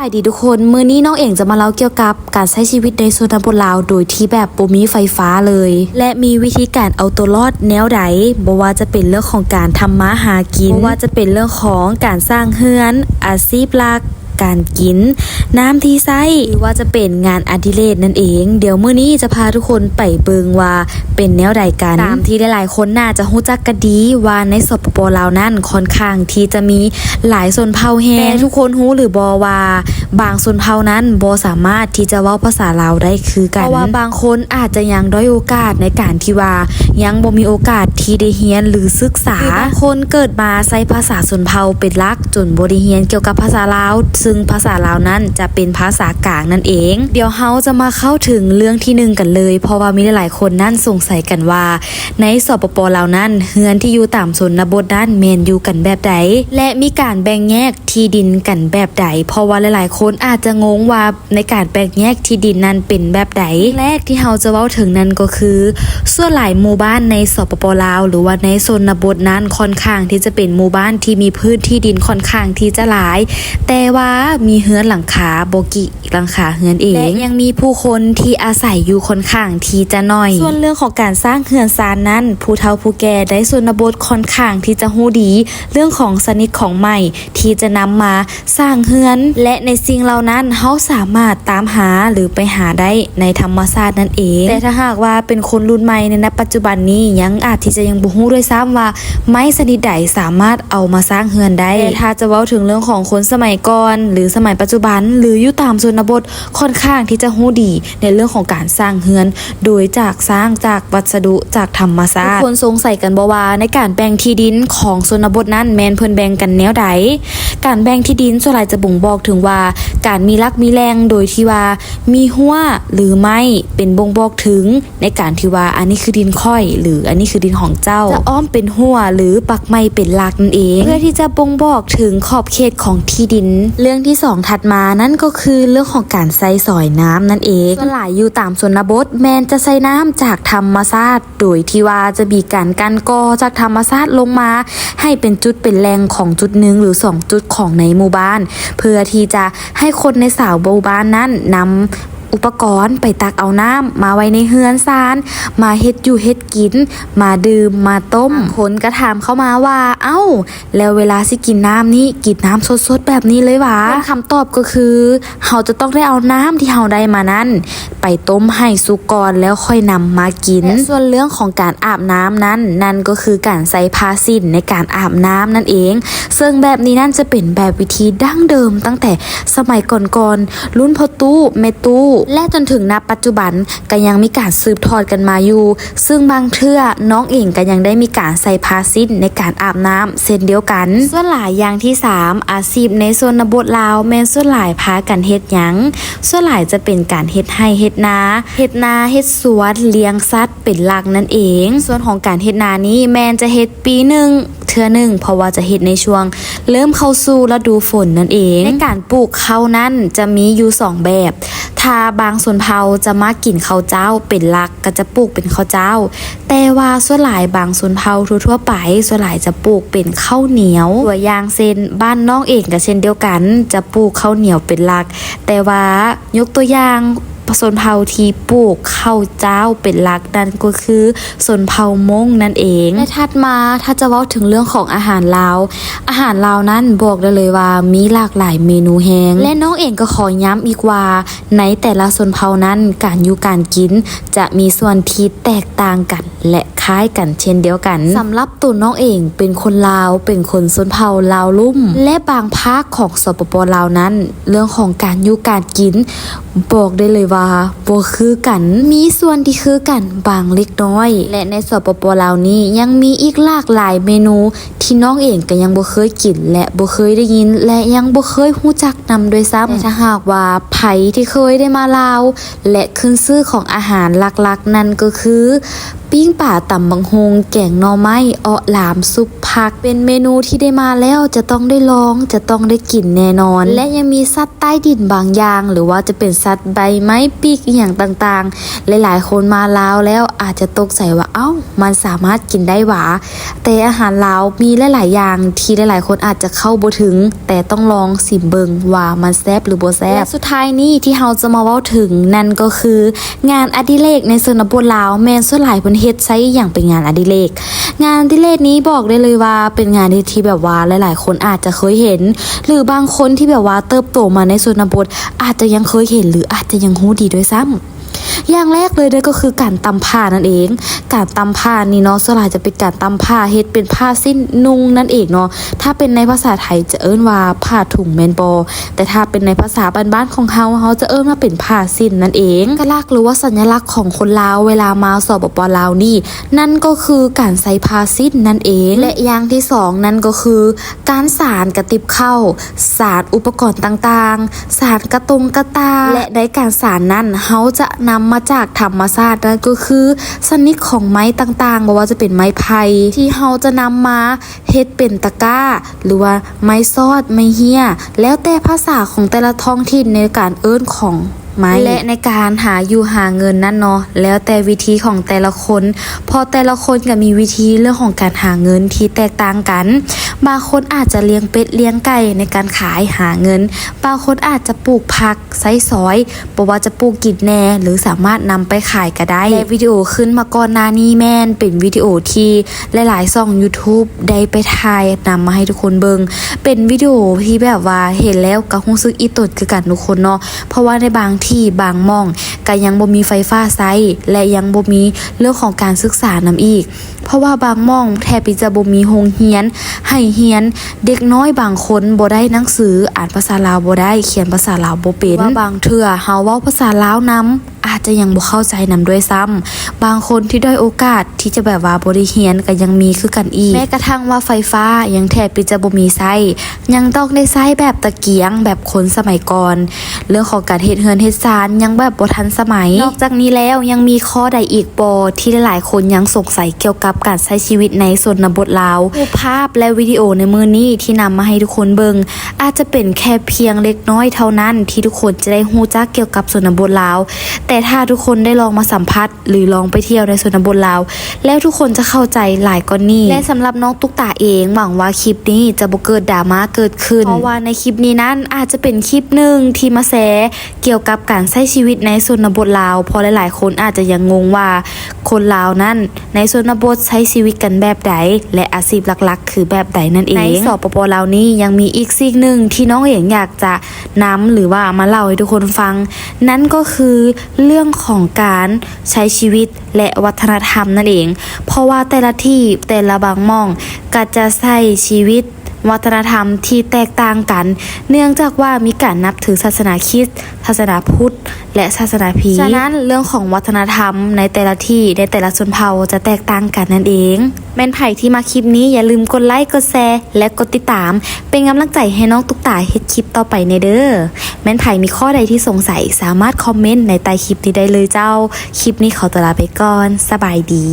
สวัสดีทุกคนมื้อนี้น้องเองจะมาเล่าเกี่ยวกับการใช้ชีวิตในชนบทลาวโดยที่แบบบ่มีไฟฟ้าเลยและมีวิธีการเอาตัวรอดแนวใดบ่ว่าจะเป็นเรื่องของการทำมาหากินบ่ว่าจะเป็นเรื่องของการสร้างเฮือนอาชีพหลักการกินน้ำที่ใช้หรือว่าจะเป็นงานอดิเรกนั่นเองเดี๋ยวมื้อนี้จะพาทุกคนไปเบิงว่าเป็นแนวใดกันตามที่หลายๆคนน่าจะรู้จักกันดีว่าในสปป.ลาวนั้นค่อนข้างที่จะมีหลายชนเผ่าแฮงแต่ทุกคนรู้หรือบ่ว่าบางชนเผ่านั้นบ่สามารถที่จะเว้าภาษาลาวได้คือกันเพราะว่าบางคนอาจจะยังด้อยโอกาสในการที่ว่ายังบ่มีโอกาสที่ได้เรียนหรือศึกษาบางคนเกิดมาใช้ภาษาชนเผ่าเป็นหลักจนบ่ได้เรียนเกี่ยวกับภาษาลาวซึ่งภาษาลาวนั้นจะเป็นภาษากลางนั่นเองเดี๋ยวเฮาจะมาเข้าถึงเรื่องที่1กันเลยเพราะว่ามีหลายๆคนนั่นสงสัยกันว่าในสปป.ลาวนั้นเฮือนที่อยู่ตามชนบทนั้นแม่นอยู่กันแบบใดและมีการแบ่งแยกที่ดินกันแบบใดเพราะว่าหลายๆคนอาจจะงงว่าในการแบ่งแยกที่ดินนั้นเป็นแบบใดแรกที่เฮาจะเว้าถึงนั้นก็คือส่วนหลายหมู่บ้านในสปป.ลาวหรือว่าในชนบทนั้นค่อนข้างที่จะเป็นหมู่บ้านที่มีพื้นที่ดินค่อนข้างที่จะหลายแต่ว่ามีเฮือนหลังคาบ่กี่หลังคาเฮือนเองและยังมีผู้คนที่อาศัยอยู่ค่อนข้างที่จะน้อยส่วนเรื่องของการสร้างเฮือนซานนั้นผู้เฒ่าผู้แก่ในชนบทค่อนข้างที่จะฮู้ดีเรื่องของชนิดของไม้ที่จะนำมาสร้างเฮือนและในสิ่งเหล่านั้นเฮาสามารถตามหาหรือไปหาได้ในธรรมชาตินั่นเองแต่ถ้าหากว่าเป็นคนรุ่นใหม่ในปัจจุบันนี้ยังอาจที่จะยังบ่ฮู้ด้วยซ้ำว่าไม้ชนิดใดสามารถเอามาสร้างเฮือนได้แต่ถ้าจะเว้าถึงเรื่องของคนสมัยก่อนหรือสมัยปัจจุบันหรืออยู่ตามชนบทค่อนข้างที่จะฮู้ดีในเรื่องของการสร้างเฮือนโดยจากสร้างจากวัสดุจากธรรมชาติทุกคนสงสัยกันบ่ว่าในการแบ่งที่ดินของชนบทนั้นแม่นเพิ่นแบ่งกันแนวใดการแบ่งที่ดินส่วนใหญ่จะบ่งบอกถึงว่าการมีรักมีแรงโดยที่ว่ามีหัวหรือไม่เป็นบ่งบอกถึงในการที่ว่าอันนี้คือดินค่อยหรืออันนี้คือดินของเจ้าจะอ้อมเป็นหัวหรือปักไม้เป็นหลักนั่นเองเพื่อที่จะบ่งบอกถึงขอบเขตของที่ดินเรื่องที่2ถัดมานั่นก็คือเรื่องของการใส่สอยน้ำนั่นเองส่วนหลายอยู่ตามชนบทแมนจะใส่น้ำจากธรรมชาติโดยที่ว่าจะมีการกั้นกอจากธรรมชาติลงมาให้เป็นจุดเป็นแหล่งของจุดหนึ่งหรือ2จุดของในหมู่บ้านเพื่อที่จะให้คนในสาวหมู่บ้านนั้นนำอุปกรณ์ไปตักเอาน้ำมาไว้ในเฮือนซานมาเฮ็ดอยู่เฮ็ดกินมาดื่มมาต้มคนก็ถามเข้ามาว่าเอ้าแล้วเวลาสิกินน้ำนี้กินน้ำสดๆแบบนี้เลยวะคำตอบก็คือเราจะต้องได้เอาน้ำที่เราได้มานั้นไปต้มให้สุกก่อนแล้วค่อยนำมากินส่วนเรื่องของการอาบน้ำนั้นนั่นก็คือการใส่ผ้าสิ้นในการอาบน้ำนั่นเองซึ่งแบบนี้นั่นจะเป็นแบบวิธีดั้งเดิมตั้งแต่สมัยก่อนๆรุ่นพ่อตู้แม่ตู้และจนถึงณปัจจุบันก็ยังมีการสืบทอดกันมาอยู่ซึ่งบางเทื่อน้องเองก็ยังได้มีการใส่ผ้าสิ้นในการอาบน้ำเช่นเดียวกันส่วนหลายอย่างที่3อาชีพในชนบทลาวแม่นส่วนหลายพากันเฮ็ดหยังส่วนหลายจะเป็นการเฮ็ดไร่เฮ็ดนาเฮ็ดสวนเลี้ยงสัตว์เป็นหลักนั่นเองส่วนของการเฮ็ดนานี้แม่นจะเฮ็ดปีหนึ่งเทื่อหนึ่งเพราะว่าจะเฮ็ดในช่วงเริ่มเข้าสู่ฤดูฝนนั่นเองในการปลูกข้าวนั้นจะมีอยู่2แบบถ้าบางชนเผ่าจะมากินข้าวเจ้าเป็นหลักก็จะปลูกเป็นข้าวเจ้าแต่ว่าส่วนหลายบางชนเผ่าทั่วๆไปส่วนหลายจะปลูกเป็นข้าวเหนียวตัวอย่างเช่นบ้านน้องเองก็เช่นเดียวกันจะปลูกข้าวเหนียวเป็นหลักแต่ว่ายกตัวอย่างชนเผ่าที่ปลูกข้าวเจ้าเป็นหลักนั่นก็คือชนเผ่ามงนั่นเองและถัดมาถ้าจะเว้าถึงเรื่องของอาหารลาวนั้นบอกได้เลยว่ามีหลากหลายเมนูแฮงและน้องเองก็ขอย้ำอีกว่าในแต่ละชนเผ่านั้นการอยู่การกินจะมีส่วนที่แตกต่างกันและคล้ายกันเช่นเดียวกันสำหรับตัวน้องเองเป็นคนลาวเป็นคนชนเผ่าลาวลุ่มและบางภาคของสปป.ลาวนั้นเรื่องของการอยู่การกินบอกได้เลยว่าบ่คือกันมีส่วนที่คือกันบางเล็กน้อยและในสปป.ลาวนี้ยังมีอีกหลากหลายเมนูที่น้องเองก็ยังบ่เคยกินและบ่เคยได้ยินและยังบ่เคยรู้จักนำด้วยซ้ำถ้าหากว่าไผที่เคยได้มาลาวและขึ้นชื่อของอาหารหลักๆนั่นก็คือ ปิ้งป่าตำบังฮงแกงหน่อไม้เอาะหลามซุปผักเป็นเมนูที่ได้มาแล้วจะต้องได้ลองจะต้องได้กินแน่นอนและยังมีสัตว์ใต้ดินบางอย่างหรือว่าจะเป็นสัตว์ใบไม้ปีกอย่างต่างๆหลายๆคนมาลาวแล้วอาจจะตกใจว่ามันสามารถกินได้หวาแต่อาหารลาวมีหลายๆอย่างที่หลายๆคนอาจจะเข้าบ่ถึงแต่ต้องลองสิมเบิงว่ามันแซ่บหรือบ่แซ่บสุดท้ายนี้ที่เฮาจะมาเว้าถึงนั่นก็คืองานอดิเรกในชนบทลาวแม่นส่วนหลายเพิ่นเฮ็ดใช้อย่างเป็นงานอดิเรกงานอดิเรกนี้บอกได้เลยว่าเป็นงานที่แบบว่าหลายๆคนอาจจะเคยเห็นหรือบางคนที่แบบว่าเติบโตมาในชนบทอาจจะยังเคยเห็นหรืออาจจะยังรู้ดีด้วยซ้ำอย่างแรกเลยก็คือการตำผ้านั่นเองการตำผ้านี่เนาะส่วนใหญ่จะเป็นการตำผ้าเฮ็ดเป็นผ้าสิ้นนุ่งนั่นเองเนาะถ้าเป็นในภาษาไทยจะเอิ้นว่าผ้าถุงแม่นบ่แต่ถ้าเป็นในภาษาบ้านๆของเฮาจะเอิ้นว่าเป็นผ้าสิ้นนั่นเองเอกลักษณ์หรือว่าสัญลักษณ์ของคนลาวเวลามาสปป.ลาวนี่นั่นก็คือการใส่ผ้าสิ้นนั่นเองและอย่างที่สองนั่นก็คือการสานกระติบเข้าสานอุปกรณ์ต่างๆสานกระตงกระตาและในการสานนั้นเฮาจะนำมาจากธรรมชาตินั่นก็คือชนิดของไม้ต่างๆบ่ว่าจะเป็นไม้ไผ่ที่เฮาจะนำมาเฮ็ดเป็นตะกร้าหรือว่าไม้ซอดไม้เหี้ยแล้วแต่ภาษาของแต่ละท้องถิ่นในการเอิ้นของและในการหาอยู่หาเงินนั่นเนาะแล้วแต่วิธีของแต่ละคนพอแต่ละคนก็มีวิธีเรื่องของการหาเงินที่แตกต่างกันบางคนอาจจะเลี้ยงเป็ดเลี้ยงไก่ในการขายหาเงินบางคนอาจจะปลูกผักไส้ซอยบ่ว่าจะปลูกกินแหน่หรือสามารถนำไปขายก็ได้และวิดีโอขึ้นมาก่อนหน้านี้แม่นเป็นวิดีโอที่หลายๆช่อง YouTube ได้ไปถ่ายนำมาให้ทุกคนเบิ่งเป็นวิดีโอที่แบบว่าเห็นแล้วก็รู้สึกอีตดคือกันทุกคนเนาะเพราะว่าในบางที่บางหม่องก็ยังบ่มีไฟฟ้าใช้และยังบ่มีเรื่องของการศึกษานำอีกเพราะว่าบางหม่องแทบจะบ่มีโรงเรียนให้เรียนเด็กน้อยบางคนบ่ได้หนังสืออ่านภาษาลาวบ่ได้เขียนภาษาลาวบ่เป็นว่าบางเทื่อเฮาเว้าภาษาลาวนำอาจจะยังบ่เข้าใจนำด้วยซ้ำบางคนที่ด้อยโอกาสที่จะแบบว่าบ่ได้เรียนก็ยังมีคือกันอีกแม้กระทั่งว่าไฟฟ้ายังแทบจะบ่มีใช้ยังต้องได้ใช้แบบตะเกียงแบบคนสมัยก่อนเรื่องของการเฮ็ดเฮือนเฮ็ดศาลยังแบบบ่ทันสมัยนอกจากนี้แล้วยังมีข้อใดอีกบ่ที่หลายๆคนยังสงสัยเกี่ยวกับการใช้ชีวิตในชนบทลาวรูปภาพและวิดีโอในมื้อนี้ที่นำมาให้ทุกคนเบิ่งอาจจะเป็นแค่เพียงเล็กน้อยเท่านั้นที่ทุกคนจะได้รู้จักเกี่ยวกับชนบทลาวแต่ถ้าทุกคนได้ลองมาสัมผัสหรือลองไปเที่ยวในชนบทลาวแล้วทุกคนจะเข้าใจหลายกว่านี้และสำหรับน้องตุ๊กตาเองหวังว่าคลิปนี้จะบ่เกิดดราม่าเกิดขึ้นเพราะว่าในคลิปนี้นั้นอาจจะเป็นคลิปหนึ่งที่มาแชร์เกี่ยวกับการใช้ชีวิตในชนบทลาวเพราะหลายๆคนอาจจะยังงงว่าคนลาวนั้นในชนบทใช้ชีวิตกันแบบใดและอาชีพหลักๆคือแบบใดนั่นเองในสปป.ลาวนี้ยังมีอีกสิ่งหนึ่งที่น้องเองอยากจะนำหรือว่ามาเล่าให้ทุกคนฟังนั่นก็คือเรื่องของการใช้ชีวิตและวัฒนธรรมนั่นเองเพราะว่าแต่ละที่แต่ละบางหม่องก็จะใช้ชีวิตวัฒนธรรมที่แตกต่างกันเนื่องจากว่ามีการนับถือศาสนาคริสต์ศาสนาพุทธและศาสนาพราหมณ์ฉะนั้นเรื่องของวัฒนธรรมในแต่ละที่ในแต่ละชนเผ่าจะแตกต่างกันนั่นเองแม่นไผ่ที่มาคลิปนี้อย่าลืมกดไลค์กดแชร์และกดติดตามเป็นกำลังใจให้น้องตุ๊กตาเฮ็ดคลิปต่อไปในเด้อแม่นไผ่มีข้อใดที่สงสัยสามารถคอมเมนต์ในใต้คลิปนี้ได้เลยเจ้าคลิปนี้ขอตัวลาไปก่อนสบายดี